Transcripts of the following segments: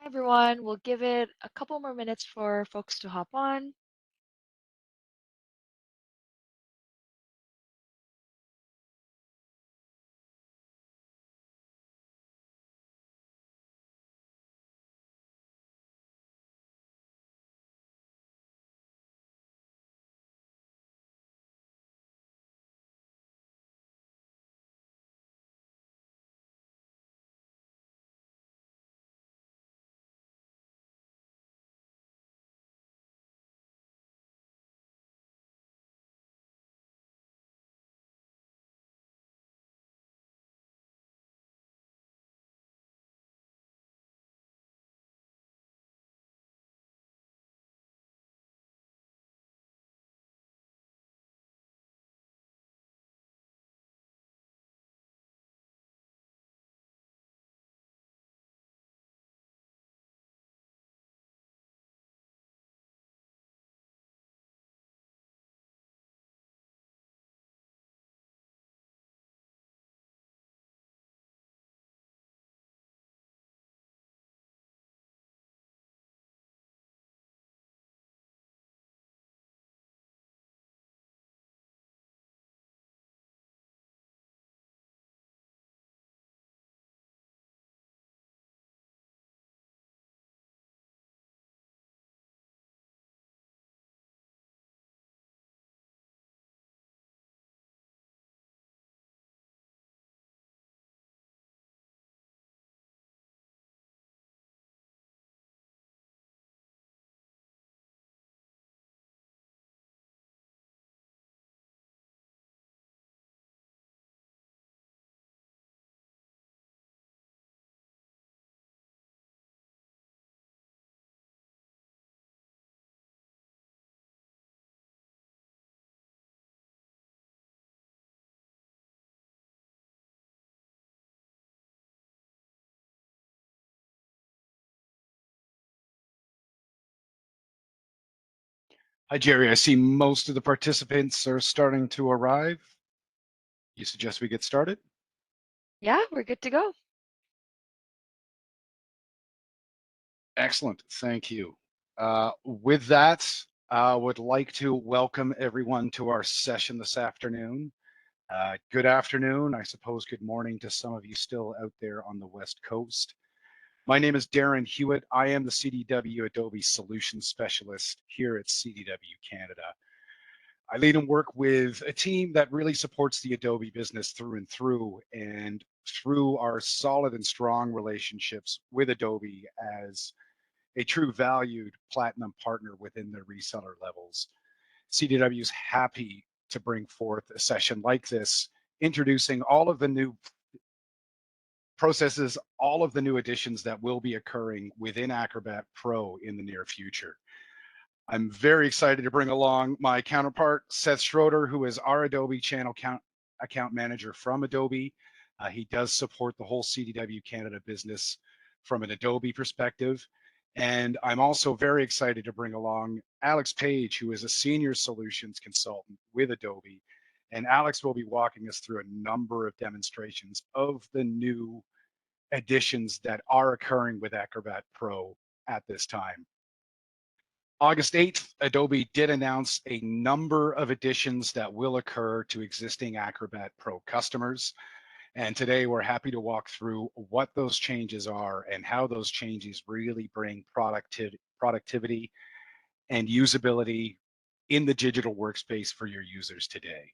Everyone. We'll give it a couple more minutes for folks to hop on. Hi, Jerry. I see most of the participants are starting to arrive. You suggest we get started? Yeah, we're good to go. Excellent. Thank you. With that, I would like to welcome everyone to our session this afternoon. Good afternoon. I suppose good morning to some of you still out there on the West Coast. My name is Darren Hewitt. I am the CDW Adobe Solutions Specialist here at CDW Canada. I lead and work with a team that really supports the Adobe business through and through, and through our solid and strong relationships with Adobe as a true valued platinum partner within their reseller levels. CDW is happy to bring forth a session like this, introducing all of the new processes, all of the new additions that will be occurring within Acrobat Pro in the near future. I'm very excited to bring along my counterpart, Seth Schroeder, who is our Adobe channel account manager from Adobe. He does support the whole CDW Canada business from an Adobe perspective. And I'm also very excited to bring along Alex Page, who is a senior solutions consultant with Adobe. And Alex will be walking us through a number of demonstrations of the new additions that are occurring with Acrobat Pro at this time. August 8th, Adobe did announce a number of additions that will occur to existing Acrobat Pro customers. And today we're happy to walk through what those changes are and how those changes really bring productivity and usability in the digital workspace for your users today.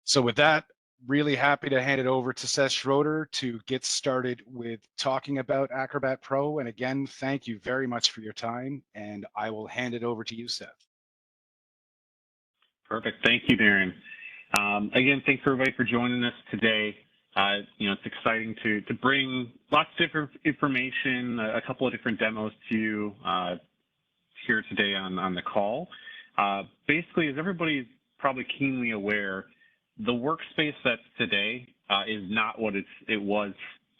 So with that, really happy to hand it over to Seth Schroeder to get started with talking about Acrobat Pro. And again, thank you very much for your time, and I will hand it over to you, Seth. Perfect. Thank you, Darren. Again, thanks everybody for joining us today. It's exciting to bring lots of different information, a couple of different demos to you here today on the call. Basically, as everybody's probably keenly aware, the workspace that's today is not what it was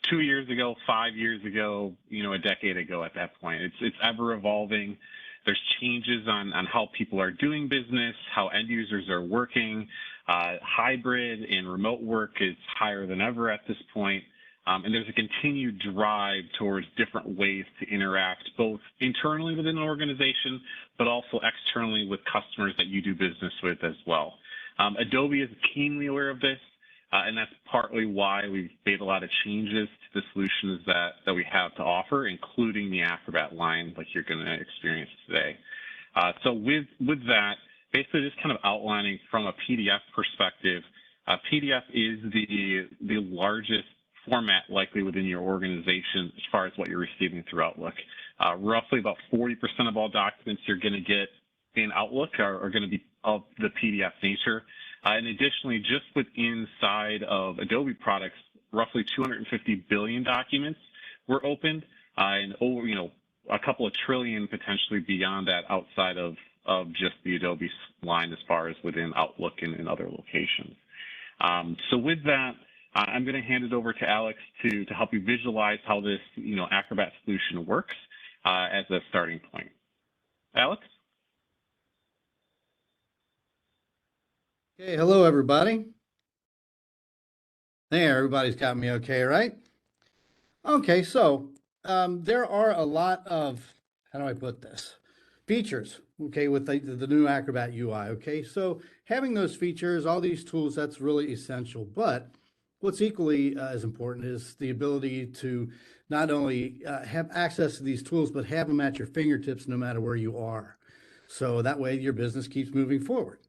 2 years ago, 5 years ago, a decade ago at that point. It's ever evolving. There's changes on how people are doing business, how end users are working. Hybrid and remote work is higher than ever at this point. And there's a continued drive towards different ways to interact both internally within an organization, but also externally with customers that you do business with as well. Adobe is keenly aware of this, and that's partly why we've made a lot of changes to the solutions that we have to offer, including the Acrobat line like you're going to experience today. So with that, basically just kind of outlining from a PDF perspective, PDF is the largest format likely within your organization as far as what you're receiving through Outlook. Roughly about 40% of all documents you're going to get in Outlook are going to be of the PDF nature. And additionally, just within inside of Adobe products, roughly 250 billion documents were opened, and over, a couple of trillion potentially beyond that outside of just the Adobe line as far as within Outlook and in other locations. So with that, I'm going to hand it over to Alex to help you visualize how this Acrobat solution works as a starting point. Alex? Okay, hello everybody. There, everybody's got me okay, right? Okay, so there are a lot of, how do I put this? Features, okay, with the new Acrobat UI, okay? So having those features, all these tools, that's really essential. But what's equally as important is the ability to not only have access to these tools, but have them at your fingertips no matter where you are. So that way your business keeps moving forward.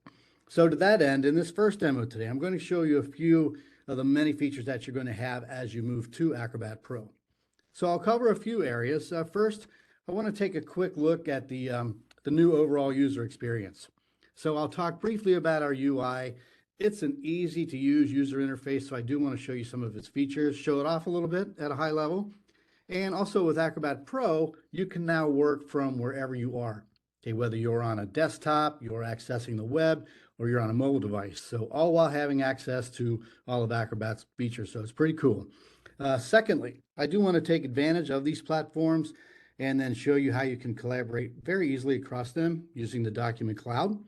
So to that end, in this first demo today, I'm going to show you a few of the many features that you're going to have as you move to Acrobat Pro. So I'll cover a few areas. First, I want to take a quick look at the new overall user experience. So I'll talk briefly about our UI. It's an easy to use user interface, so I do want to show you some of its features, show it off a little bit at a high level. And also with Acrobat Pro, you can now work from wherever you are. Okay, whether you're on a desktop, you're accessing the web, or you're on a mobile device. So all while having access to all of Acrobat's features. So it's pretty cool. Secondly, I do want to take advantage of these platforms and then show you how you can collaborate very easily across them using the document cloud.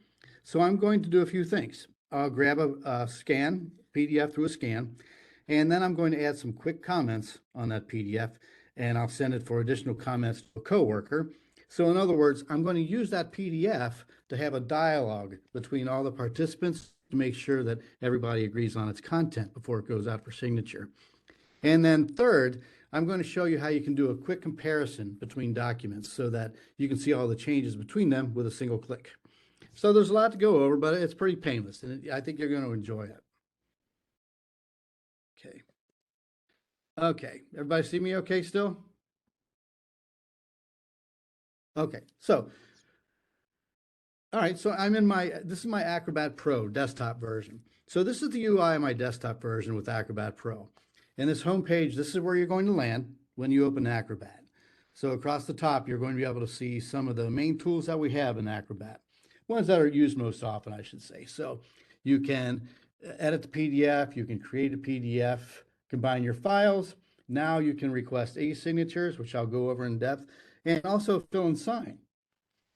So I'm going to do a few things. I'll grab a scan, PDF through a scan, and then I'm going to add some quick comments on that PDF, and I'll send it for additional comments to a coworker. So in other words, I'm going to use that PDF to have a dialogue between all the participants to make sure that everybody agrees on its content before it goes out for signature. And then third, I'm going to show you how you can do a quick comparison between documents so that you can see all the changes between them with a single click. So there's a lot to go over, but it's pretty painless, and I think you're going to enjoy it. Okay. Okay, everybody see me okay still? Okay, so, all right, so I'm in this is my Acrobat Pro desktop version. So this is the UI of my desktop version with Acrobat Pro. And this home page, this is where you're going to land when you open Acrobat. So across the top, you're going to be able to see some of the main tools that we have in Acrobat. Ones that are used most often, I should say. So you can edit the PDF, you can create a PDF, combine your files. Now you can request e-signatures, which I'll go over in depth, and also fill and sign.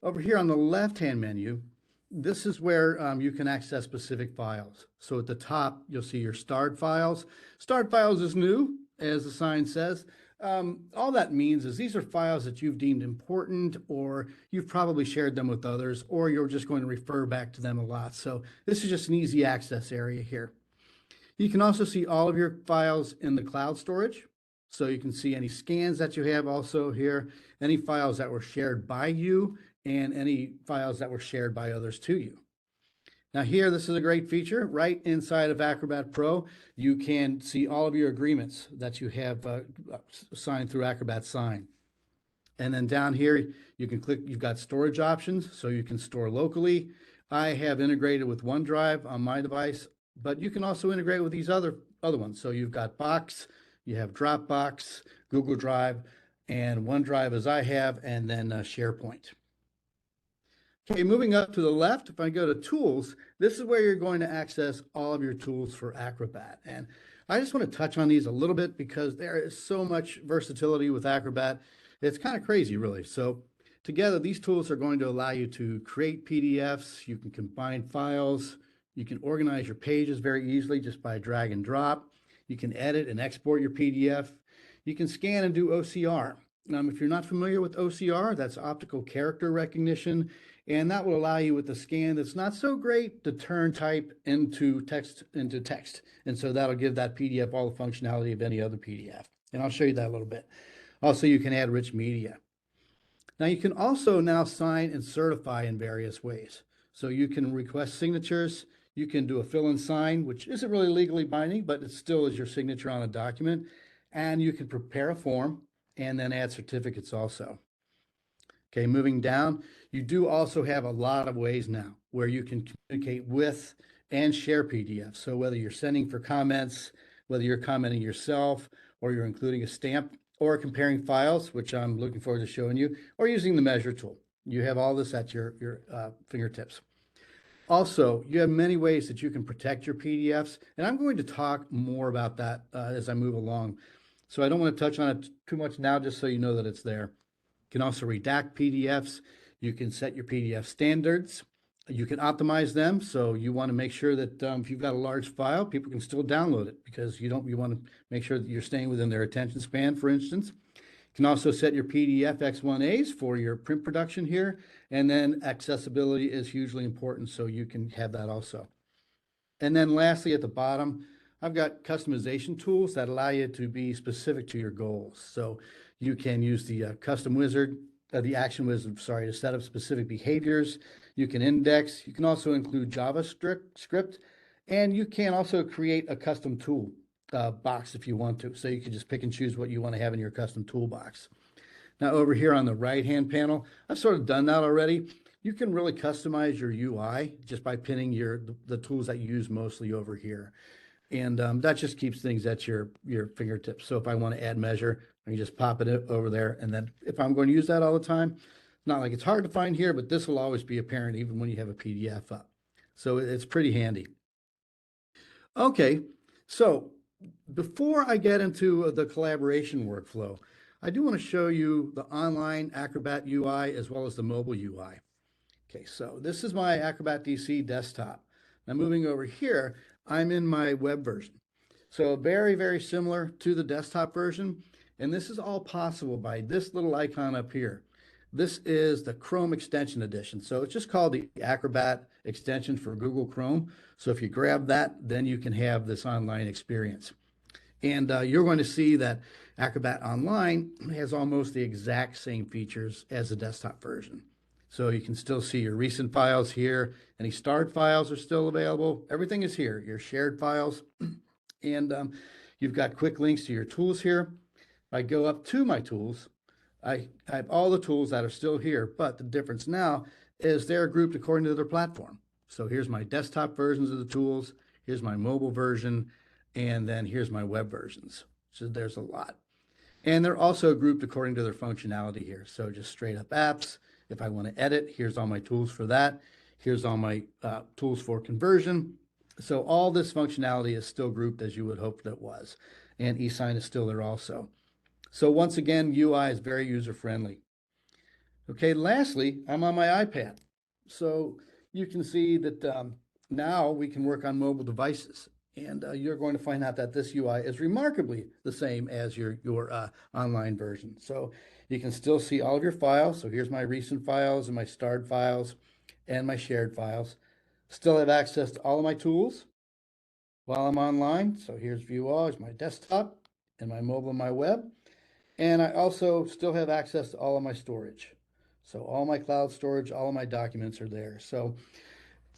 Over here on the left-hand menu, this is where you can access specific files. So at the top, you'll see your starred files. Starred files is new, as the sign says. All that means is these are files that you've deemed important, or you've probably shared them with others, or you're just going to refer back to them a lot. So this is just an easy access area here. You can also see all of your files in the cloud storage. So you can see any scans that you have also here, any files that were shared by you, and any files that were shared by others to you. Now here, this is a great feature. Right inside of Acrobat Pro, you can see all of your agreements that you have signed through Acrobat Sign. And then down here, you can click, you've got storage options, so you can store locally. I have integrated with OneDrive on my device, but you can also integrate with these other ones. So you've got Box, you have Dropbox, Google Drive, and OneDrive as I have, and then SharePoint. Okay, moving up to the left, if I go to Tools, this is where you're going to access all of your tools for Acrobat. And I just want to touch on these a little bit because there is so much versatility with Acrobat. It's kind of crazy, really. So together, these tools are going to allow you to create PDFs. You can combine files. You can organize your pages very easily just by drag and drop. You can edit and export your PDF. You can scan and do OCR. If you're not familiar with OCR, that's optical character recognition, and that will allow you with the scan that's not so great to turn type into text. And so that'll give that PDF all the functionality of any other PDF. And I'll show you that a little bit. Also, you can add rich media. Now you can also now sign and certify in various ways. So you can request signatures, you can do a fill and sign, which isn't really legally binding, but it still is your signature on a document. And you can prepare a form and then add certificates also. Okay, moving down, you do also have a lot of ways now where you can communicate with and share PDFs. So whether you're sending for comments, whether you're commenting yourself, or you're including a stamp, or comparing files, which I'm looking forward to showing you, or using the measure tool. You have all this at your fingertips. Also, you have many ways that you can protect your PDFs, and I'm going to talk more about that as I move along. So I don't want to touch on it too much now, just so you know that it's there. You can also redact PDFs. You can set your PDF standards. You can optimize them. So you want to make sure that if you've got a large file, people can still download it, because you want to make sure that you're staying within their attention span, for instance. You can also set your PDF X1As for your print production here. And then accessibility is hugely important, so you can have that also. And then lastly, at the bottom, I've got customization tools that allow you to be specific to your goals. So you can use the custom wizard, the action wizard, sorry, to set up specific behaviors. You can index. You can also include JavaScript, and you can also create a custom tool box if you want to. So you can just pick and choose what you want to have in your custom toolbox. Now over here on the right-hand panel, I've sort of done that already. You can really customize your UI just by pinning the tools that you use mostly over here. And that just keeps things at your fingertips. So if I want to add measure, I can just pop it over there. And then if I'm going to use that all the time, it's not like it's hard to find here, but this will always be apparent even when you have a PDF up. So it's pretty handy. Okay, so before I get into the collaboration workflow, I do want to show you the online Acrobat UI as well as the mobile UI. Okay, so this is my Acrobat DC desktop. Now moving over here, I'm in my web version. So very, very similar to the desktop version. And this is all possible by this little icon up here. This is the Chrome extension edition. So it's just called the Acrobat extension for Google Chrome. So if you grab that, then you can have this online experience. And you're going to see that Acrobat Online has almost the exact same features as the desktop version. So you can still see your recent files here. Any starred files are still available. Everything is here, your shared files. And you've got quick links to your tools here. If I go up to my tools, I have all the tools that are still here, but the difference now is they're grouped according to their platform. So here's my desktop versions of the tools, here's my mobile version, and then here's my web versions. So there's a lot. And they're also grouped according to their functionality here. So just straight up apps. If I want to edit, here's all my tools for that. Here's all my tools for conversion. So all this functionality is still grouped as you would hope that it was. And eSign is still there also. So once again, UI is very user-friendly. Okay, lastly, I'm on my iPad. So you can see that now we can work on mobile devices. And you're going to find out that this UI is remarkably the same as your online version. So you can still see all of your files. So here's my recent files and my starred files and my shared files. Still have access to all of my tools while I'm online. So here's View All, here's my desktop and my mobile and my web. And I also still have access to all of my storage. So all my cloud storage, all of my documents are there. So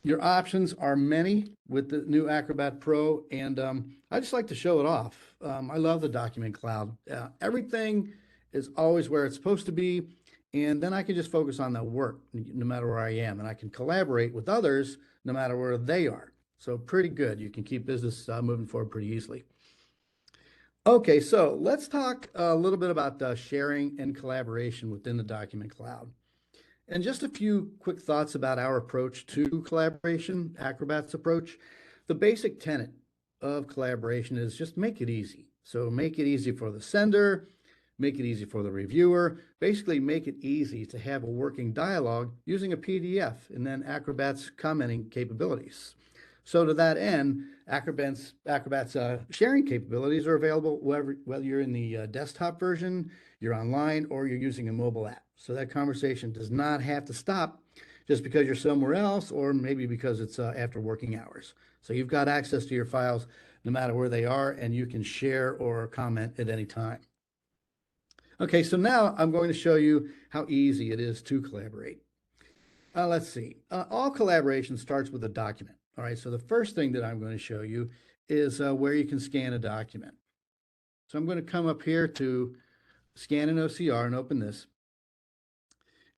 your options are many with the new Acrobat Pro, and I just like to show it off. I love the document cloud. Everything is always where it's supposed to be, and then I can just focus on the work no matter where I am, and I can collaborate with others no matter where they are. So pretty good. You can keep business moving forward pretty easily. Okay, so let's talk a little bit about sharing and collaboration within the document cloud. And just a few quick thoughts about our approach to collaboration, Acrobat's approach. The basic tenet of collaboration is just make it easy. So make it easy for the sender, make it easy for the reviewer, basically make it easy to have a working dialogue using a PDF and then Acrobat's commenting capabilities. So to that end, Acrobat's sharing capabilities are available whether you're in the desktop version, you're online, or you're using a mobile app. So that conversation does not have to stop just because you're somewhere else, or maybe because it's after working hours. So you've got access to your files no matter where they are, and you can share or comment at any time. Okay, so now I'm going to show you how easy it is to collaborate. Let's see. All collaboration starts with a document. All right, so the first thing that I'm going to show you is where you can scan a document. So I'm going to come up here to Scan in OCR and open this.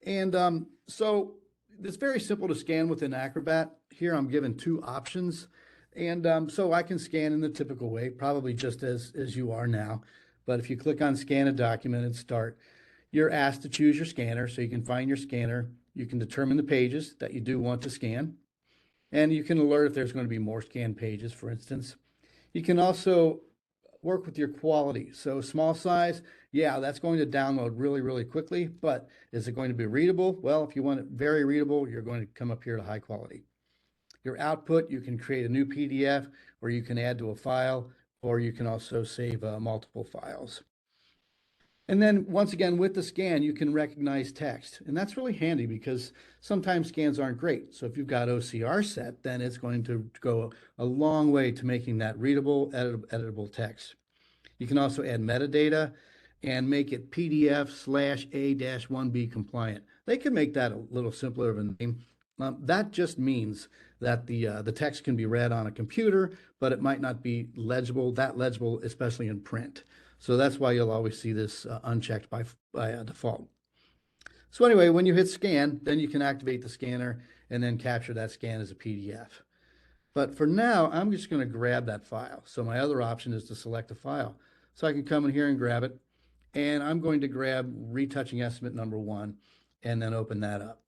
And so it's very simple to scan within Acrobat. Here I'm given two options. And so I can scan in the typical way, probably just as you are now. But if you click on Scan a Document and Start, you're asked to choose your scanner. So you can find your scanner. You can determine the pages that you do want to scan. And you can alert if there's going to be more scanned pages, for instance. You can also work with your quality. So small size, yeah, that's going to download really, really quickly, but is it going to be readable? Well, if you want it very readable, you're going to come up here to high quality. Your output, you can create a new PDF, or you can add to a file, or you can also save multiple files. And then once again, with the scan, you can recognize text. And that's really handy because sometimes scans aren't great. So if you've got OCR set, then it's going to go a long way to making that readable, editable text. You can also add metadata and make it PDF/A-1B compliant. They can make that a little simpler of a name. That just means that the text can be read on a computer, but it might not be legible, especially in print. So that's why you'll always see this unchecked by default. So anyway, when you hit scan, then you can activate the scanner and then capture that scan as a PDF. But for now, I'm just going to grab that file. So my other option is to select a file. So I can come in here and grab it. And I'm going to grab retouching estimate number 1 and then open that up.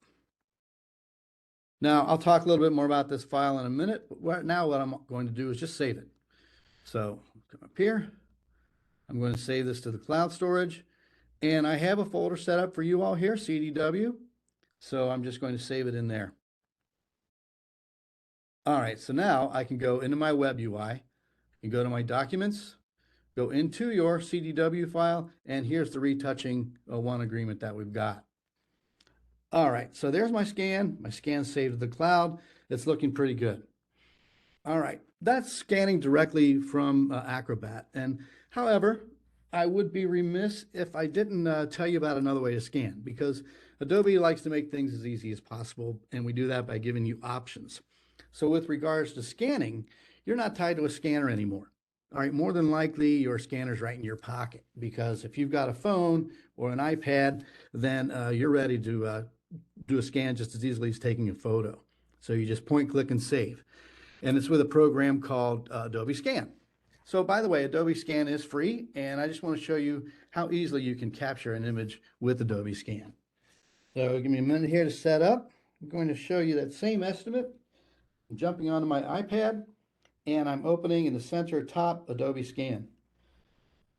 Now, I'll talk a little bit more about this file in a minute. But right now, what I'm going to do is just save it. So come up here. I'm going to save this to the cloud storage. And I have a folder set up for you all here, CDW. So I'm just going to save it in there. All right, so now I can go into my web UI and go to my documents, go into your CDW file, and here's the retouching one agreement that we've got. All right, so there's my scan. My scan's saved to the cloud. It's looking pretty good. All right, that's scanning directly from Acrobat. And however, I would be remiss if I didn't tell you about another way to scan, because Adobe likes to make things as easy as possible, and we do that by giving you options. So with regards to scanning, you're not tied to a scanner anymore. All right, more than likely your scanner's right in your pocket, because if you've got a phone or an iPad, then you're ready to do a scan just as easily as taking a photo. So you just point, click, and save. And it's with a program called Adobe Scan. So by the way, Adobe Scan is free, and I just want to show you how easily you can capture an image with Adobe Scan. So give me a minute here to set up. I'm going to show you that same estimate. I'm jumping onto my iPad, and I'm opening in the center top Adobe Scan.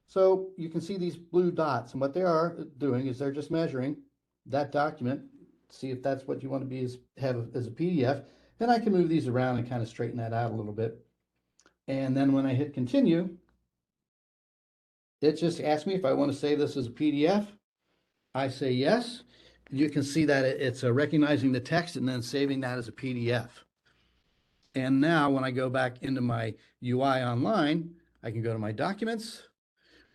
So you can see these blue dots, and what they are doing is they're just measuring that document, see if that's what you want to have as a PDF. Then I can move these around and kind of straighten that out a little bit. And then when I hit continue, it just asks me if I want to save this as a PDF. I say yes. You can see that it's recognizing the text and then saving that as a PDF. And now when I go back into my UI online, I can go to my documents,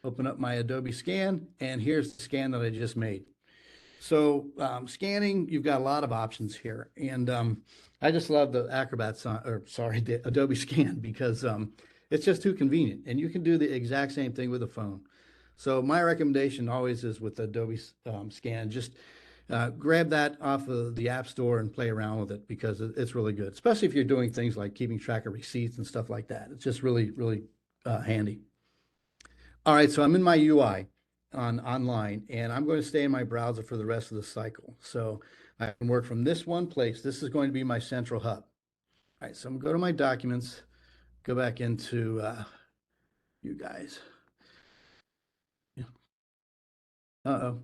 open up my Adobe Scan, and here's the scan that I just made. So scanning, you've got a lot of options here. And I just love the the Adobe Scan, because it's just too convenient. And you can do the exact same thing with a phone. So my recommendation always is with Adobe Scan, just grab that off of the App Store and play around with it, because it's really good, especially if you're doing things like keeping track of receipts and stuff like that. It's just really, really handy. All right, so I'm in my UI online, and I'm going to stay in my browser for the rest of the cycle. So I can work from this one place. This is going to be my central hub. All right, so I'm going to go to my documents, go back into you guys. Uh-oh.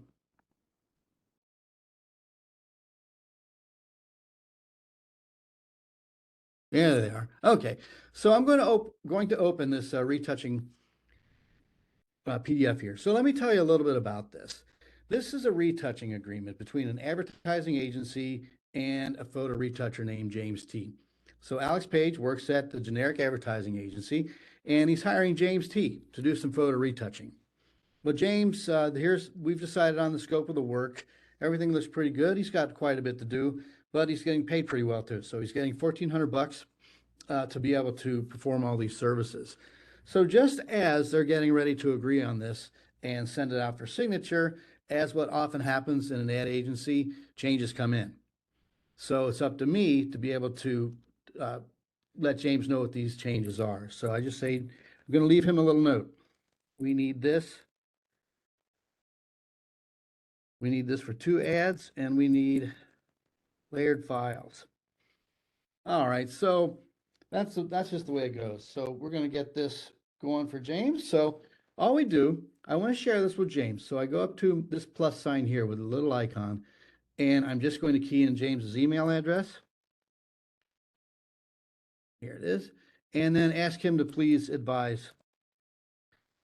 Yeah, they are. Okay, so I'm going to open this retouching PDF here. So let me tell you a little bit about this. This is a retouching agreement between an advertising agency and a photo retoucher named James T. So Alex Page works at the generic advertising agency, and he's hiring James T to do some photo retouching. But James, we've decided on the scope of the work. Everything looks pretty good. He's got quite a bit to do, but he's getting paid pretty well too. So he's getting $1,400 to be able to perform all these services. So just as they're getting ready to agree on this and send it out for signature, as what often happens in an ad agency, changes come in. So it's up to me to be able to let James know what these changes are. So I just say, I'm going to leave him a little note. We need this. We need this for 2 ads, and we need layered files. All right, so that's just the way it goes. So we're going to get this going for James. So all we do, I want to share this with James. So I go up to this plus sign here with a little icon, and I'm just going to key in James's email address. Here it is. And then ask him to please advise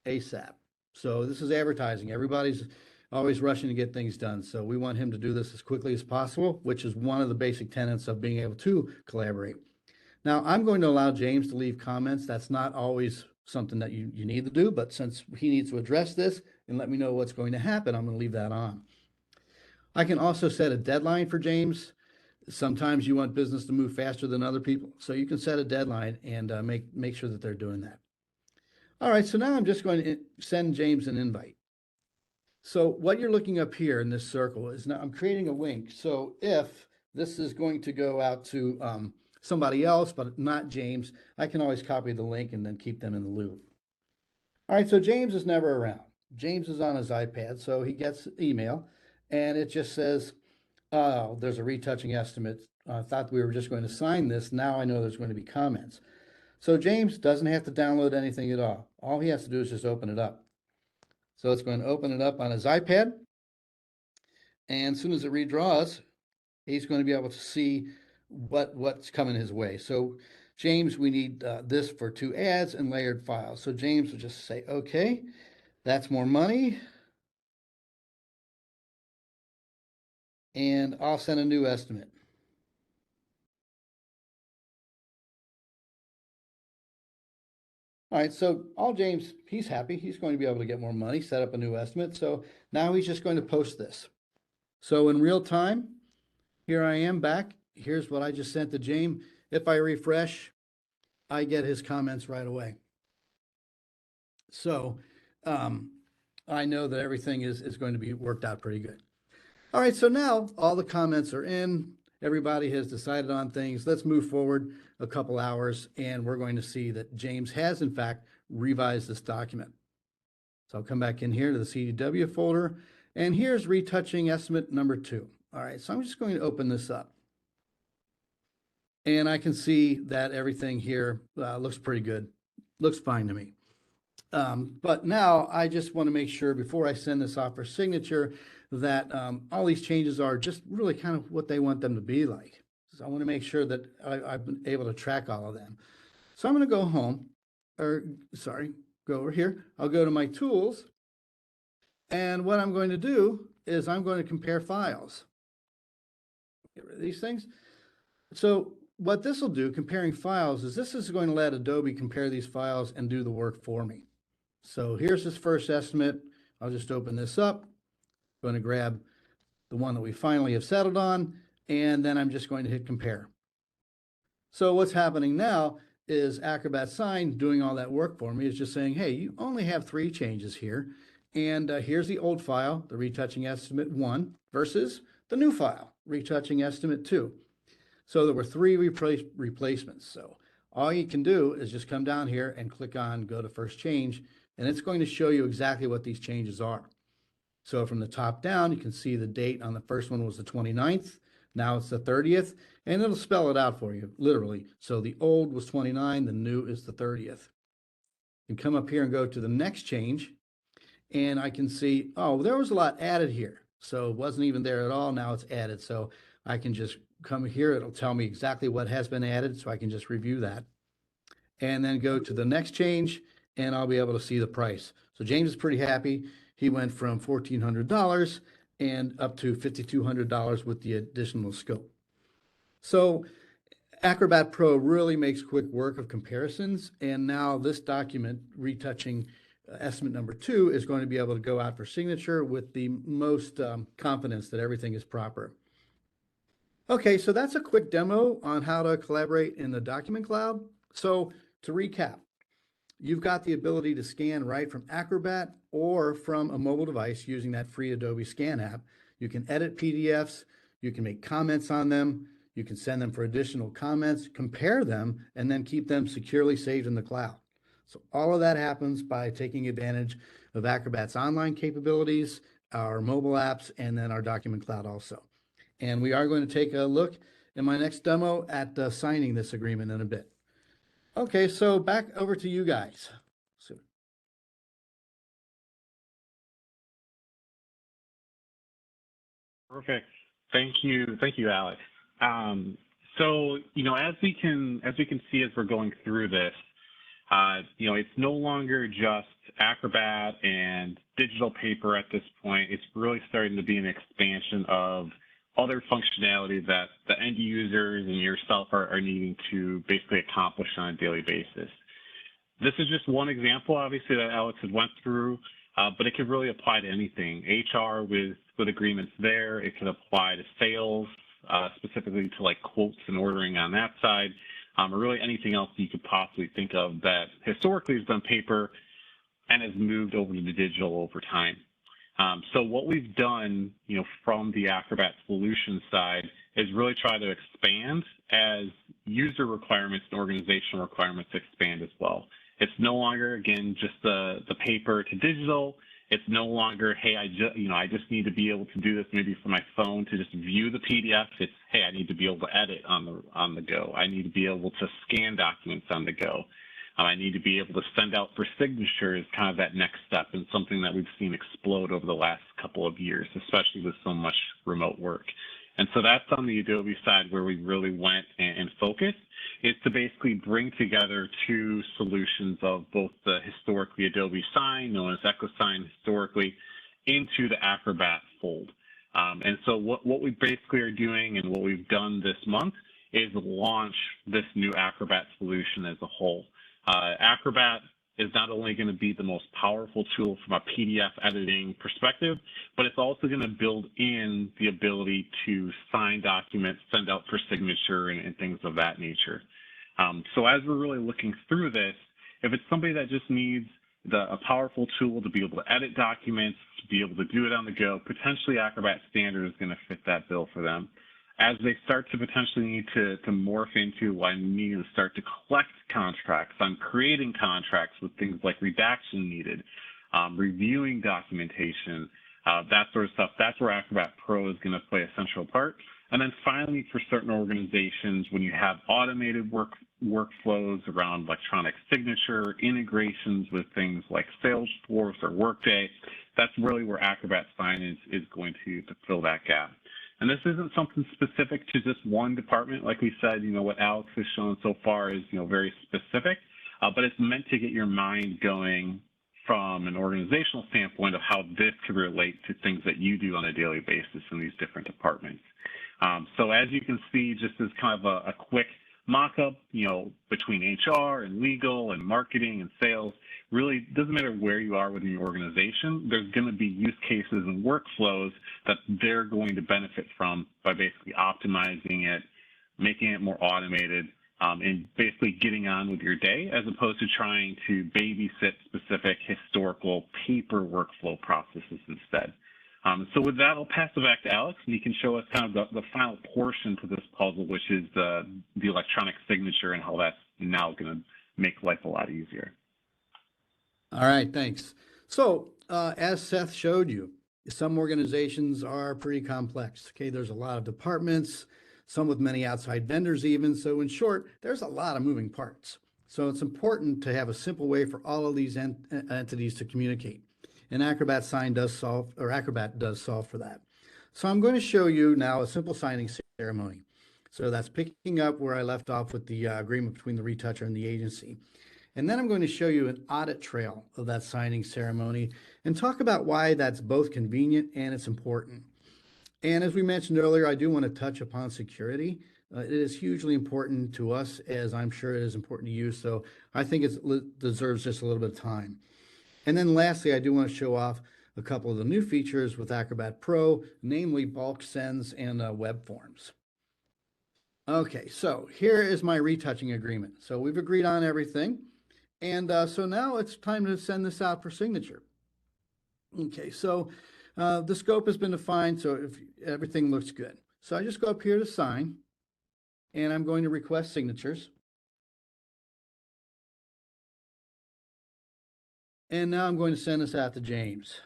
ASAP. So this is advertising. Everybody's always rushing to get things done. So we want him to do this as quickly as possible, which is one of the basic tenets of being able to collaborate. Now, I'm going to allow James to leave comments. That's not always something that you need to do, but since he needs to address this and let me know what's going to happen, I'm going to leave that on. I can also set a deadline for James. Sometimes you want business to move faster than other people, so you can set a deadline and make sure that they're doing that. All right, so now I'm just going to send James an invite. So what you're looking up here in this circle is now I'm creating a link. So if this is going to go out to somebody else, but not James, I can always copy the link and then keep them in the loop. All right, so James is never around. James is on his iPad, so he gets email, and it just says, oh, there's a retouching estimate. I thought we were just going to sign this. Now I know there's going to be comments. So James doesn't have to download anything at all. All he has to do is just open it up. So it's going to open it up on his iPad. And as soon as it redraws, he's going to be able to see what's coming his way. So James, we need this for 2 ads and layered files. So James will just say, okay, that's more money. And I'll send a new estimate. All right, so all James, he's happy. He's going to be able to get more money, set up a new estimate. So now he's just going to post this. So in real time, here I am back. Here's what I just sent to James. If I refresh, I get his comments right away. So I know that everything is going to be worked out pretty good. All right, so now all the comments are in. Everybody has decided on things. Let's move forward a couple hours, and we're going to see that James has, in fact, revised this document. So I'll come back in here to the CDW folder, and here's retouching estimate number 2. All right, so I'm just going to open this up. And I can see that everything here looks pretty good. Looks fine to me. But now I just want to make sure before I send this off for signature that all these changes are just really kind of what they want them to be like. So I want to make sure that I've been able to track all of them. So I'm going to go home, go over here. I'll go to my tools. And what I'm going to do is I'm going to compare files. Get rid of these things. So what this will do, comparing files, is this is going to let Adobe compare these files and do the work for me. So here's this first estimate. I'll just open this up. I'm going to grab the one that we finally have settled on, and then I'm just going to hit compare. So what's happening now is Acrobat Sign doing all that work for me is just saying, hey, you only have 3 changes here. And here's the old file, the retouching estimate 1 versus the new file, retouching estimate 2. So there were 3 replacements. So all you can do is just come down here and click on go to first change, and it's going to show you exactly what these changes are. So from the top down, you can see the date on the first one was the 29th. Now it's the 30th, and it'll spell it out for you, literally. So the old was 29, the new is the 30th. You can come up here and go to the next change, and I can see, oh, there was a lot added here. So it wasn't even there at all. Now it's added. So I can just come here, it'll tell me exactly what has been added, so I can just review that. And then go to the next change, and I'll be able to see the price. So James is pretty happy. He went from $1,400 and up to $5,200 with the additional scope. So Acrobat Pro really makes quick work of comparisons. And now this document, retouching estimate number 2, is going to be able to go out for signature with the most confidence that everything is proper. Okay, so that's a quick demo on how to collaborate in the document cloud. So to recap, you've got the ability to scan right from Acrobat or from a mobile device using that free Adobe Scan app. You can edit PDFs, you can make comments on them, you can send them for additional comments, compare them, and then keep them securely saved in the cloud. So all of that happens by taking advantage of Acrobat's online capabilities, our mobile apps, and then our document cloud also. And we are going to take a look in my next demo at signing this agreement in a bit. Okay, so back over to you guys. Perfect. Thank you, Alex. So as we can see as we're going through this, it's no longer just Acrobat and digital paper at this point. It's really starting to be an expansion of other functionality that the end users and yourself are needing to basically accomplish on a daily basis. This is just one example, obviously, that Alex had went through, but it could really apply to anything. HR with agreements there. It could apply to sales, specifically to like quotes and ordering on that side, or really anything else you could possibly think of that historically has been paper and has moved over to the digital over time. So what we've done, from the Acrobat solution side is really try to expand as user requirements and organizational requirements expand as well. It's no longer, again, just the paper to digital. It's no longer, hey, I just need to be able to do this maybe from my phone to just view the PDF. It's, hey, I need to be able to edit on the go. I need to be able to scan documents on the go. I need to be able to send out for signatures, kind of that next step, and something that we've seen explode over the last couple of years, especially with so much remote work. And so that's on the Adobe side where we really went and focused, is to basically bring together two solutions of both the historically Adobe sign, known as EchoSign historically, into the Acrobat fold. And so what we basically are doing and what we've done this month is launch this new Acrobat solution as a whole. Acrobat is not only going to be the most powerful tool from a PDF editing perspective, but it's also going to build in the ability to sign documents, send out for signature, and things of that nature. So as we're really looking through this, if it's somebody that just needs a powerful tool to be able to edit documents, to be able to do it on the go, potentially Acrobat Standard is going to fit that bill for them. As they start to potentially need to morph into, I need to start to collect contracts, I'm creating contracts with things like redaction needed, reviewing documentation, that sort of stuff, that's where Acrobat Pro is going to play a central part. And then finally, for certain organizations, when you have automated workflows around electronic signature, integrations with things like Salesforce or Workday, that's really where Acrobat Sign is going to fill that gap. And this isn't something specific to just one department. Like we said, what Alex has shown so far is, very specific, but it's meant to get your mind going from an organizational standpoint of how this could relate to things that you do on a daily basis in these different departments. So as you can see, just as kind of a quick mock-up, between HR and legal and marketing and sales, really doesn't matter where you are within your organization, there's going to be use cases and workflows that they're going to benefit from by basically optimizing it, making it more automated, and basically getting on with your day as opposed to trying to babysit specific historical paper workflow processes instead. So with that, I'll pass it back to Alex, and he can show us kind of the final portion to this puzzle, which is the electronic signature and how that's now going to make life a lot easier. All right, thanks. So as Seth showed you, some organizations are pretty complex. Okay, there's a lot of departments, some with many outside vendors even. So in short, there's a lot of moving parts. So it's important to have a simple way for all of these entities to communicate. And Acrobat Sign does solve, or Acrobat does solve for that. So I'm going to show you now a simple signing ceremony. So that's picking up where I left off with the agreement between the retoucher and the agency. And then I'm going to show you an audit trail of that signing ceremony and talk about why that's both convenient and it's important. And as we mentioned earlier, I do want to touch upon security. It is hugely important to us, as I'm sure it is important to you. So I think it deserves just a little bit of time. And then lastly, I do want to show off a couple of the new features with Acrobat Pro, namely bulk sends and web forms. Okay, so here is my retouching agreement. So we've agreed on everything. And so now it's time to send this out for signature. Okay, so the scope has been defined, so if everything looks good. So I just go up here to sign, and I'm going to request signatures. And now I'm going to send this out to James.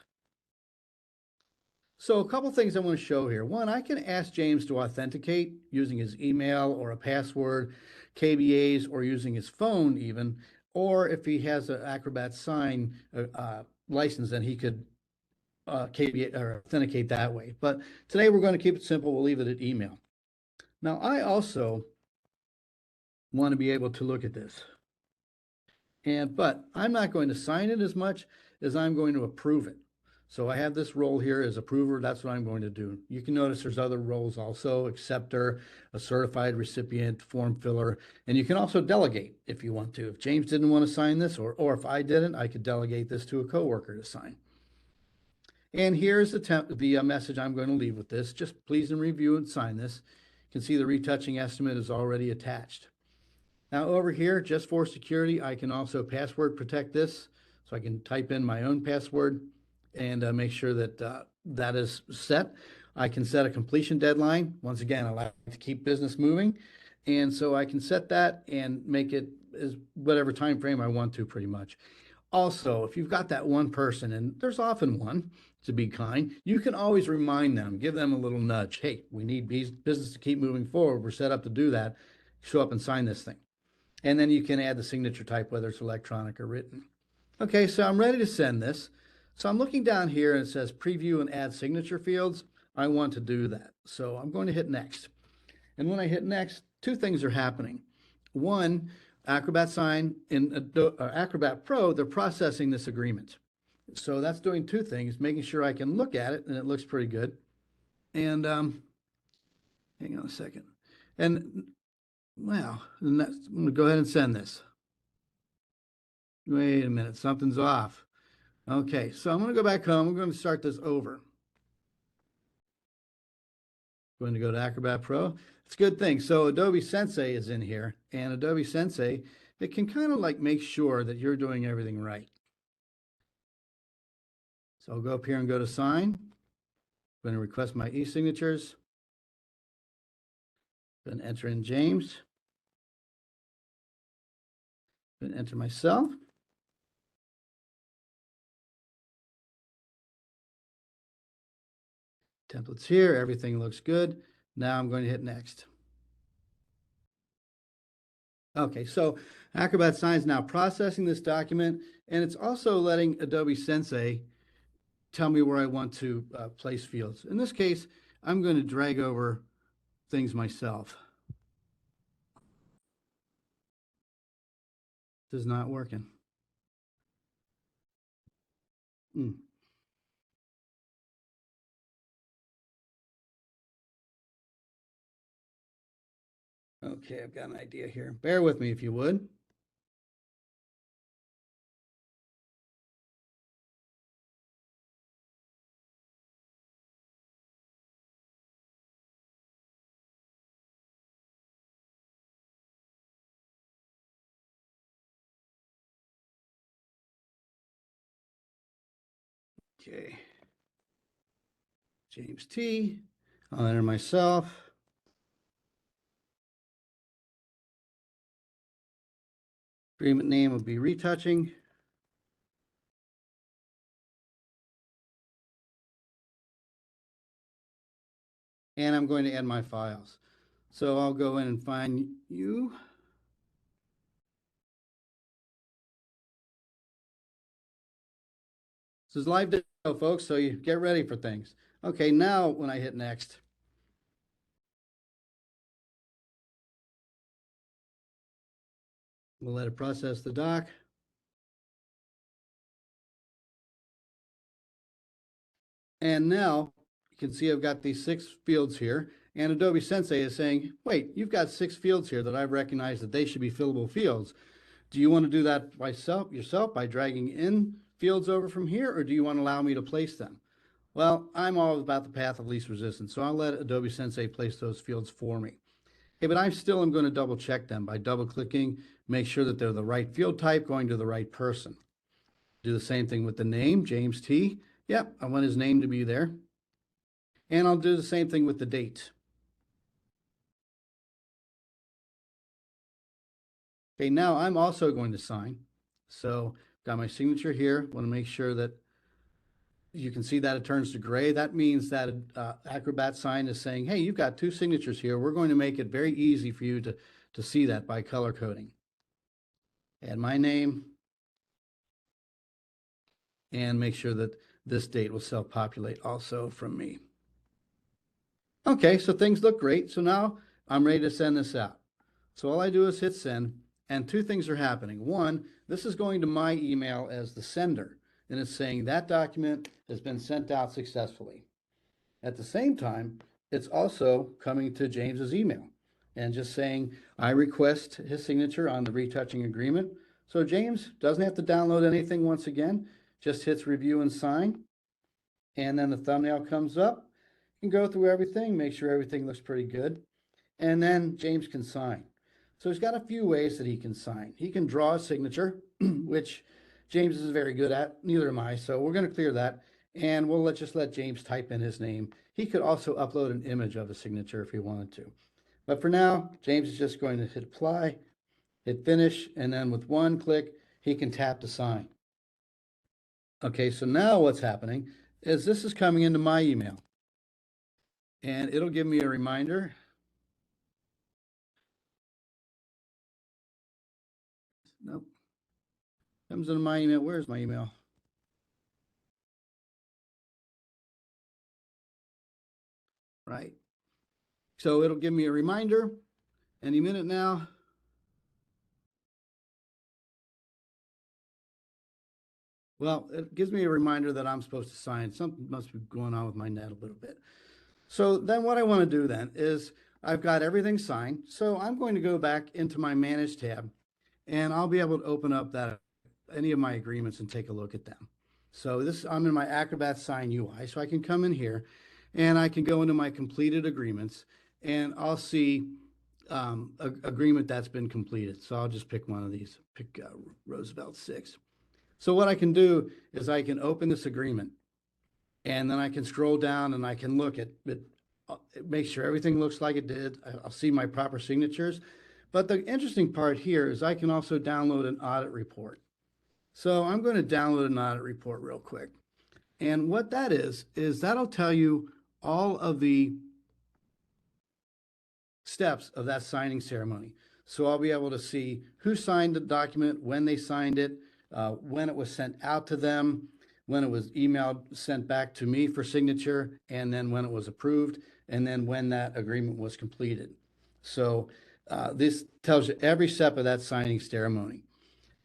So a couple things I want to show here. One, I can ask James to authenticate using his email or a password, KBAs, or using his phone even, or if he has an Acrobat Sign license, then he could KBA or authenticate that way. But today we're going to keep it simple. We'll leave it at email. Now, I also want to be able to look at this. But I'm not going to sign it as much as I'm going to approve it. So I have this role here as approver. That's what I'm going to do. You can notice there's other roles also: acceptor, a certified recipient, form filler, and you can also delegate if you want to. If James didn't want to sign this, or if I didn't, I could delegate this to a coworker to sign. And here's the message I'm going to leave with this. Just please and review and sign this. You can see the retouching estimate is already attached. Now over here, just for security, I can also password protect this. So I can type in my own password and make sure that that is set. I can set a completion deadline. Once again, I like to keep business moving. And so I can set that and make it as whatever time frame I want to, pretty much. Also, if you've got that one person, and there's often one, to be kind, you can always remind them, give them a little nudge. Hey, we need business to keep moving forward. We're set up to do that. Show up and sign this thing. And then you can add the signature type, whether it's electronic or written. Okay, so I'm ready to send this. So I'm looking down here and it says preview and add signature fields. I want to do that. So I'm going to hit next. And when I hit next, two things are happening. One, Acrobat Sign in Acrobat Pro, they're processing this agreement. So that's doing two things, making sure I can look at it and it looks pretty good. And hang on a second. And wow, I'm going to go ahead and send this. Wait a minute, something's off. Okay, so I'm going to go back home. I'm going to start this over. Going to go to Acrobat Pro. It's a good thing. So Adobe Sensei is in here, and Adobe Sensei, it can kind of like make sure that you're doing everything right. So I'll go up here and go to sign. I'm going to request my e-signatures. Going to enter in James. Going to enter myself. Templates here, everything looks good. Now I'm going to hit next. Okay, so Acrobat Sign is now processing this document, and it's also letting Adobe Sensei tell me where I want to place fields. In this case, I'm going to drag over things myself. This is not working. Okay, I've got an idea here. Bear with me if you would. Okay. James T. I'll enter myself. Agreement name will be retouching. And I'm going to add my files. So I'll go in and find you. This is live demo, folks, so you get ready for things. Okay, now when I hit next, We'll let it process the doc. And now you can see I've got these 6 fields here, and Adobe Sensei is saying, wait, you've got 6 fields here that I've recognized that they should be fillable fields. Do you want to do that by yourself by dragging in fields over from here, or do you want to allow me to place them? Well, I'm all about the path of least resistance, so I'll let Adobe Sensei place those fields for me. Okay, but I'm going to double check them by double clicking, make sure that they're the right field type going to the right person. Do the same thing with the name, James T. Yep, I want his name to be there. And I'll do the same thing with the date. Okay, now I'm also going to sign. So got my signature here. Want to make sure that you can see that it turns to gray. That means that Acrobat Sign is saying, hey, you've got 2 signatures here. We're going to make it very easy for you to see that by color coding. Add my name and make sure that this date will self-populate also from me. Okay, so things look great. So now I'm ready to send this out. So all I do is hit send, and 2 things are happening. One, this is going to my email as the sender, and it's saying that document has been sent out successfully. At the same time, it's also coming to James's email and just saying, I request his signature on the retouching agreement. So James doesn't have to download anything once again, just hits review and sign. And then the thumbnail comes up. You can go through everything, make sure everything looks pretty good. And then James can sign. So he's got a few ways that he can sign. He can draw a signature, which James is very good at. Neither am I. So we're going to clear that. And we'll just let James type in his name. He could also upload an image of a signature if he wanted to. But for now, James is just going to hit apply, hit finish, and then with 1 click, he can tap to sign. Okay, so now what's happening is this is coming into my email. And it'll give me a reminder. Nope. Comes into my email. Where's my email? Right. So it'll give me a reminder any minute now. Well, it gives me a reminder that I'm supposed to sign. Something must be going on with my net a little bit. So then what I want to do then is I've got everything signed. So I'm going to go back into my Manage tab, and I'll be able to open up any of my agreements and take a look at them. So I'm in my Acrobat Sign UI, so I can come in here and I can go into my completed agreements, and I'll see agreement that's been completed. So I'll just pick one of these, pick Roosevelt 6. So what I can do is I can open this agreement, and then I can scroll down and I can look at it, make sure everything looks like it did. I'll see my proper signatures. But the interesting part here is I can also download an audit report. So I'm going to download an audit report real quick. And what that is that'll tell you all of the steps of that signing ceremony. So I'll be able to see who signed the document, when they signed it, when it was sent out to them, when it was emailed, sent back to me for signature, and then when it was approved, and then when that agreement was completed. So this tells you every step of that signing ceremony.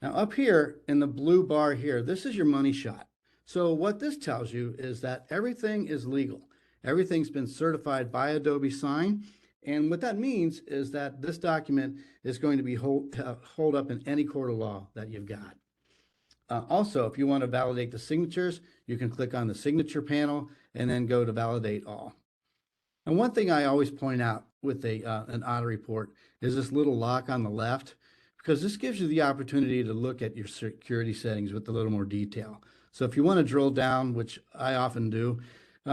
Now up here in the blue bar here, this is your money shot. So what this tells you is that everything is legal. Everything's been certified by Adobe Sign. And what that means is that this document is going to be hold up in any court of law that you've got. Also, if you want to validate the signatures, you can click on the signature panel and then go to validate all. And one thing I always point out with an audit report is this little lock on the left, because this gives you the opportunity to look at your security settings with a little more detail. So if you want to drill down, which I often do,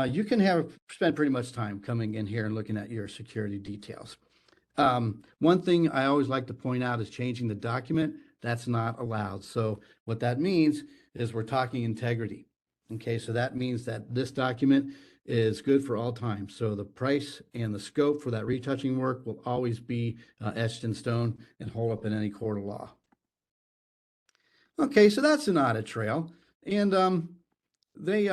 you can spend pretty much time coming in here and looking at your security details. One thing I always like to point out is changing the document. That's not allowed. So what that means is we're talking integrity. Okay, so that means that this document is good for all time. So the price and the scope for that retouching work will always be etched in stone and hold up in any court of law. Okay, so that's an audit trail. And they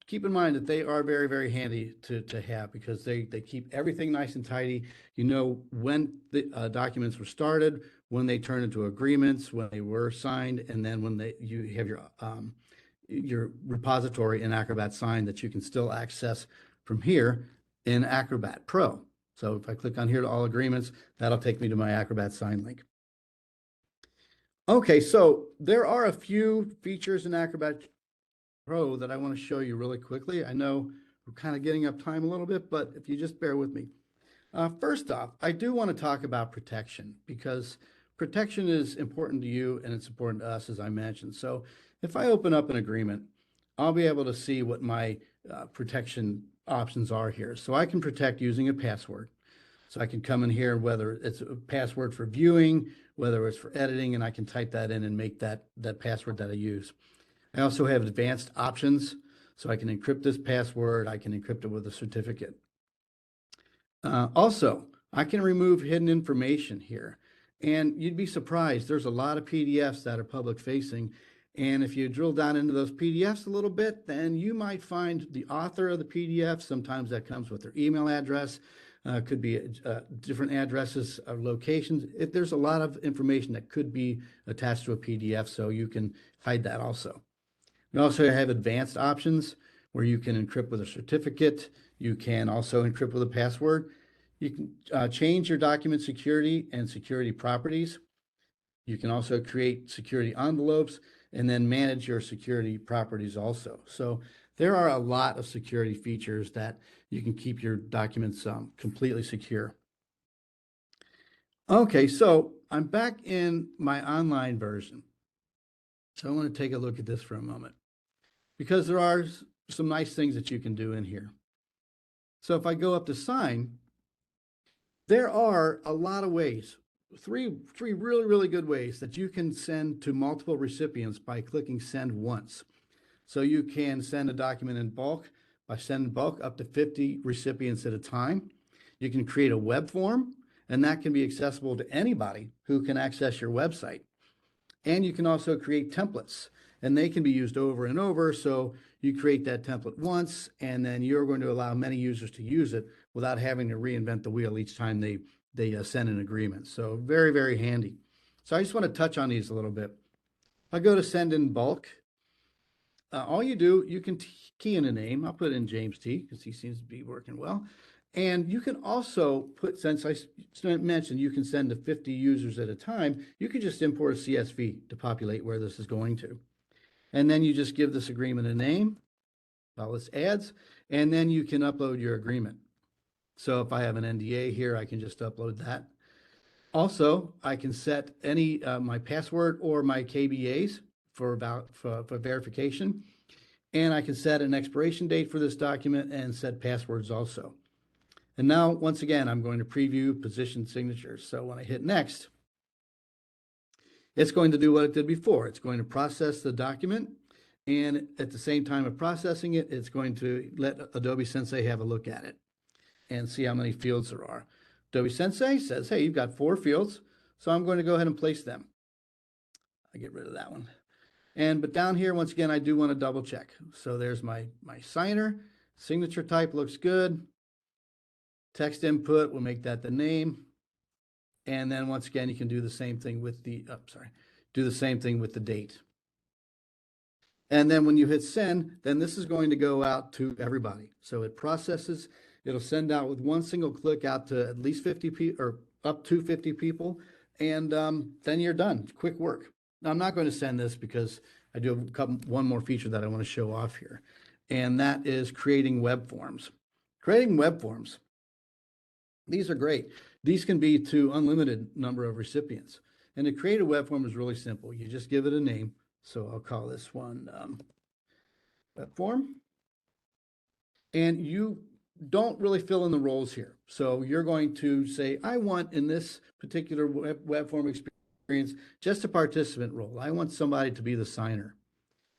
keep in mind that they are very, very handy to have, because they keep everything nice and tidy. You know when the documents were started, when they turn into agreements, when they were signed, and then when you have your repository in Acrobat Sign that you can still access from here in Acrobat Pro. So if I click on here to all agreements, that'll take me to my Acrobat Sign link. Okay, so there are a few features in Acrobat Pro that I want to show you really quickly. I know we're kind of getting up time a little bit, but if you just bear with me. First off, I do want to talk about protection because protection is important to you and it's important to us, as I mentioned. So if I open up an agreement, I'll be able to see what my protection options are here. So I can protect using a password. So I can come in here, whether it's a password for viewing, whether it's for editing, and I can type that in and make that password that I use. I also have advanced options. So I can encrypt this password. I can encrypt it with a certificate. Also, I can remove hidden information here. And you'd be surprised, there's a lot of PDFs that are public facing. And if you drill down into those PDFs a little bit, then you might find the author of the PDF. Sometimes that comes with their email address. Could be different addresses or locations. There's a lot of information that could be attached to a PDF, so you can hide that also. We also have advanced options where you can encrypt with a certificate. You can also encrypt with a password. You can change your document security and security properties. You can also create security envelopes and then manage your security properties also. So there are a lot of security features that you can keep your documents completely secure. Okay, so I'm back in my online version. So I want to take a look at this for a moment because there are some nice things that you can do in here. So if I go up to sign, there are a lot of ways, three really, really good ways that you can send to multiple recipients by clicking send once. So you can send a document in bulk by sending bulk up to 50 recipients at a time. You can create a web form, and that can be accessible to anybody who can access your website. And you can also create templates, and they can be used over and over. So you create that template once, and then you're going to allow many users to use it without having to reinvent the wheel each time they send an agreement. So very, very handy. So I just want to touch on these a little bit. If I go to send in bulk, all you do, you can key in a name. I'll put in James T because he seems to be working well. And you can also put, since I mentioned you can send to 50 users at a time, you can just import a CSV to populate where this is going to. And then you just give this agreement a name, all this adds, and then you can upload your agreement. So if I have an NDA here, I can just upload that. Also, I can set any my password or my KBAs for verification. And I can set an expiration date for this document and set passwords also. And now, once again, I'm going to preview position signatures. So when I hit next, it's going to do what it did before. It's going to process the document. And at the same time of processing it, it's going to let Adobe Sensei have a look at it and see how many fields there are. Adobe Sensei says, hey, you've got 4 fields. So I'm going to go ahead and place them. I get rid of that one. But down here, once again, I do want to double check. So there's my signer. Signature type looks good. Text input, we'll make that the name. And then once again, you can do the same thing with the, do the same thing with the date. And then when you hit send, then this is going to go out to everybody. So it processes, it'll send out with one single click out to at least 50 people or up to 50 people. And then you're done, quick work. Now I'm not going to send this because I do have one more feature that I want to show off here. And that is creating web forms. Creating web forms. These are great. These can be to unlimited number of recipients. And to create a web form is really simple. You just give it a name. So I'll call this one web form. And you don't really fill in the roles here. So you're going to say, I want in this particular web form experience just a participant role. I want somebody to be the signer.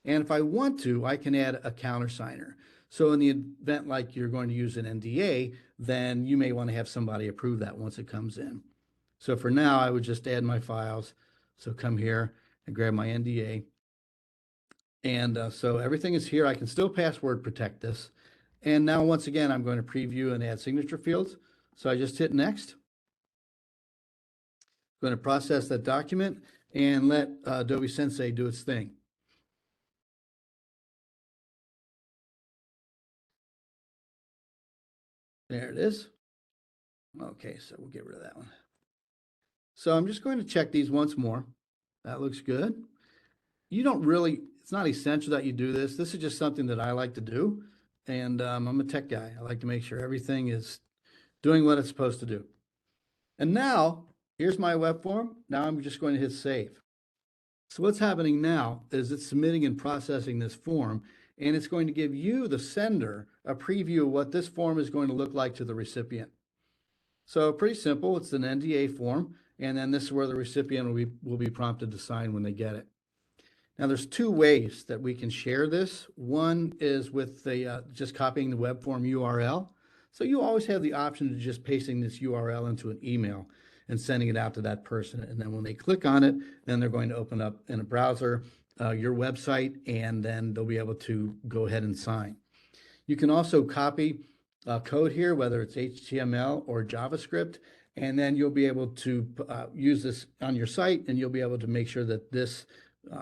And if I want to, I can add a countersigner. So in the event like you're going to use an NDA, then you may want to have somebody approve that once it comes in. So for now, I would just add my files. So come here and grab my NDA. And so everything is here. I can still password protect this. And now, once again, I'm going to preview and add signature fields. So I just hit next. going to process that document and let Adobe Sensei do its thing. There it is. Okay, so we'll get rid of that one. So I'm just going to check these once more. That looks good. You don't really, it's not essential that you do this. This is just something that I like to do. And I'm a tech guy. I like to make sure everything is doing what it's supposed to do. And now, here's my web form. Now I'm just going to hit save. So what's happening now is it's submitting and processing this form, and it's going to give you, the sender, a preview of what this form is going to look like to the recipient. So pretty simple. It's an NDA form, and then this is where the recipient will be prompted to sign when they get it. Now, there's two ways that we can share this. One is with the just copying the web form URL. So you always have the option of just pasting this URL into an email and sending it out to that person. And then when they click on it, then they're going to open up in a browser your website, and then they'll be able to go ahead and sign. You can also copy code here, whether it's HTML or JavaScript, and then you'll be able to use this on your site, and you'll be able to make sure that this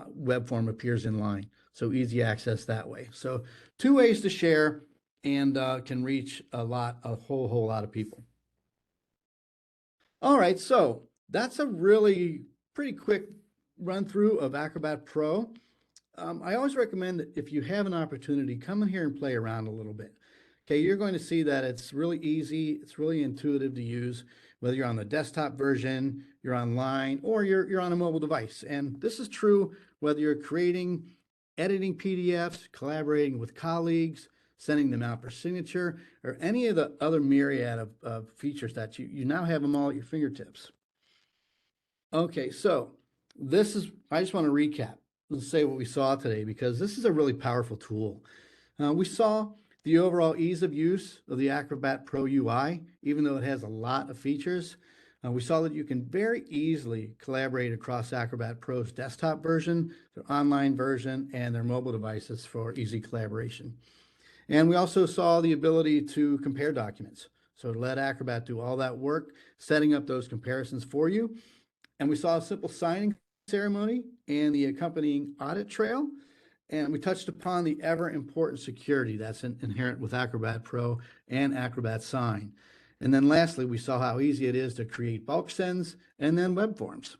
web form appears in line. So easy access that way. So two ways to share, and can reach a whole lot of people. All right, so that's a really pretty quick run through of Acrobat Pro. I always recommend that if you have an opportunity, come in here and play around a little bit. Okay, you're going to see that it's really easy, it's really intuitive to use, whether you're on the desktop version, you're online, or you're on a mobile device. And this is true whether you're creating, editing PDFs, collaborating with colleagues, sending them out for signature, or any of the other myriad of features that you now have them all at your fingertips. Okay, so I just want to recap and say what we saw today, because this is a really powerful tool. We saw the overall ease of use of the Acrobat Pro UI, even though it has a lot of features. We saw that you can very easily collaborate across Acrobat Pro's desktop version, their online version, and their mobile devices for easy collaboration. And we also saw the ability to compare documents. So let Acrobat do all that work, setting up those comparisons for you. And we saw a simple signing ceremony and the accompanying audit trail. And we touched upon the ever important security that's inherent with Acrobat Pro and Acrobat Sign. And then lastly, we saw how easy it is to create bulk sends and then web forms.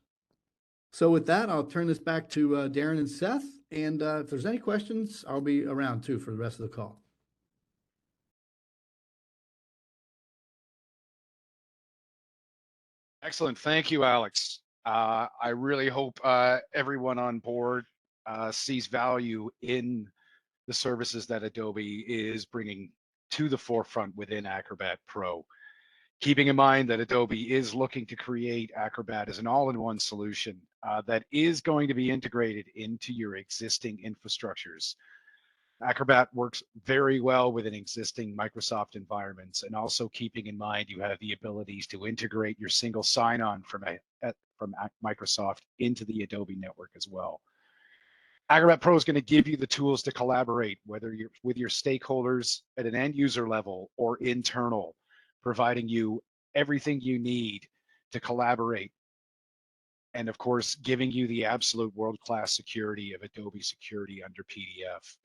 So with that, I'll turn this back to Darren and Seth. And if there's any questions, I'll be around too for the rest of the call. Excellent. Thank you, Alex. I really hope everyone on board sees value in the services that Adobe is bringing to the forefront within Acrobat Pro. Keeping in mind that Adobe is looking to create Acrobat as an all-in-one solution that is going to be integrated into your existing infrastructures. Acrobat works very well within existing Microsoft environments, and also keeping in mind you have the abilities to integrate your single sign-on from Microsoft into the Adobe network as well. Acrobat Pro is going to give you the tools to collaborate, whether you're with your stakeholders at an end user level or internal, providing you everything you need to collaborate. And of course, giving you the absolute world-class security of Adobe Security under PDF.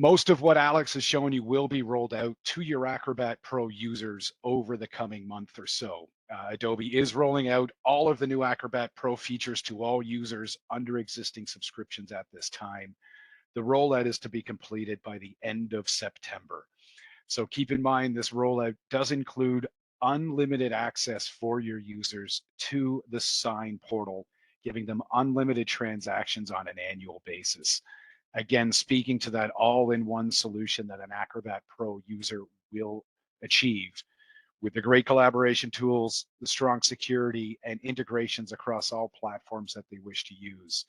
Most of what Alex has shown you will be rolled out to your Acrobat Pro users over the coming month or so. Adobe is rolling out all of the new Acrobat Pro features to all users under existing subscriptions at this time. The rollout is to be completed by the end of September. So keep in mind, this rollout does include unlimited access for your users to the Sign portal, giving them unlimited transactions on an annual basis. Again, speaking to that all-in-one solution that an Acrobat Pro user will achieve with the great collaboration tools, the strong security, and integrations across all platforms that they wish to use.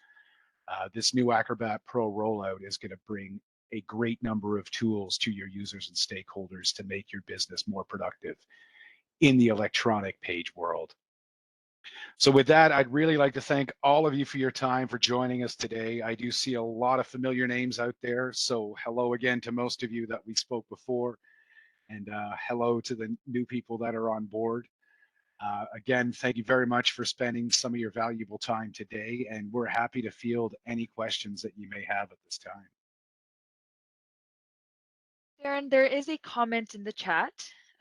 This new Acrobat Pro rollout is going to bring a great number of tools to your users and stakeholders to make your business more productive in the electronic page world. So with that, I'd really like to thank all of you for your time, for joining us today. I do see a lot of familiar names out there. So hello again to most of you that we spoke before, and hello to the new people that are on board. Again, thank you very much for spending some of your valuable time today, and we're happy to field any questions that you may have at this time. Darren, there is a comment in the chat.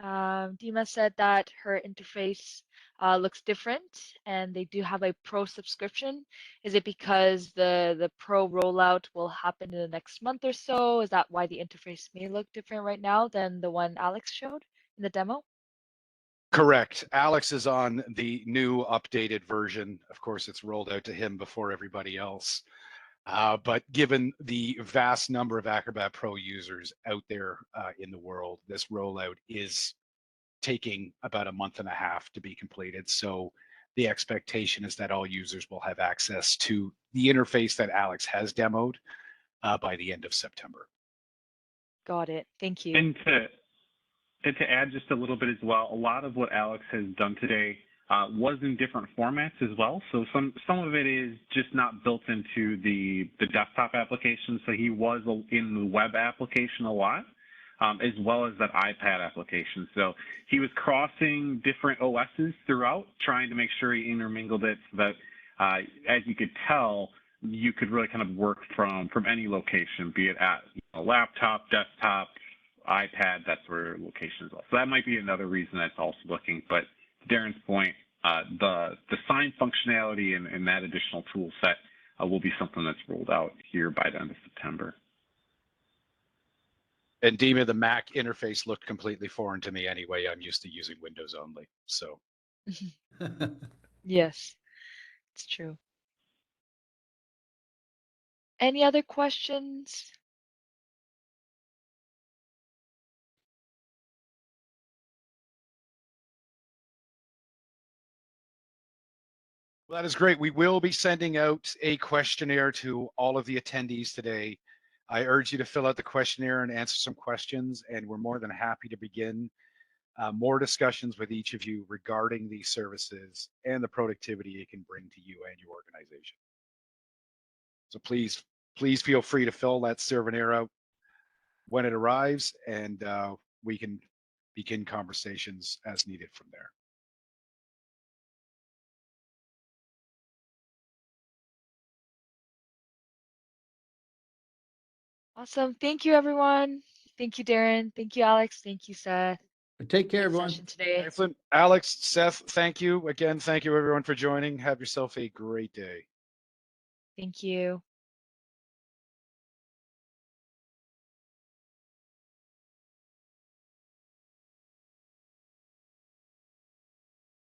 Dima said that her interface looks different and they do have a pro subscription. Is it because the pro rollout will happen in the next month or so? Is that why the interface may look different right now than the one Alex showed in the demo? Correct. Alex is on the new updated version. Of course, it's rolled out to him before everybody else. But given the vast number of Acrobat Pro users out there in the world, this rollout is taking about a month and a half to be completed. So the expectation is that all users will have access to the interface that Alex has demoed by the end of September. Got it. Thank you. And to add just a little bit as well, a lot of what Alex has done today was in different formats as well. So some of it is just not built into the desktop application. So he was in the web application a lot, as well as that iPad application. So he was crossing different OSs throughout, trying to make sure he intermingled it so that, as you could tell, you could really kind of work from any location, be it at a laptop, desktop, iPad, that's where location is. So that might be another reason that's also looking. But to Darren's point, the sign functionality and that additional tool set will be something that's rolled out here by the end of September. And Dima, the Mac interface looked completely foreign to me anyway. I'm used to using Windows only. So Yes, it's true. Any other questions? well, that is great. We will be sending out a questionnaire to all of the attendees today. I urge you to fill out the questionnaire and answer some questions, and we're more than happy to begin more discussions with each of you regarding these services and the productivity it can bring to you and your organization. So please feel free to fill that questionnaire out when it arrives, and we can begin conversations as needed from there. Awesome. Thank you, everyone. Thank you, Darren. Thank you, Alex. Thank you, Seth. Take care, Great everyone. session today. Excellent. Alex, Seth, thank you again. Thank you, everyone, for joining. Have yourself a great day. Thank you.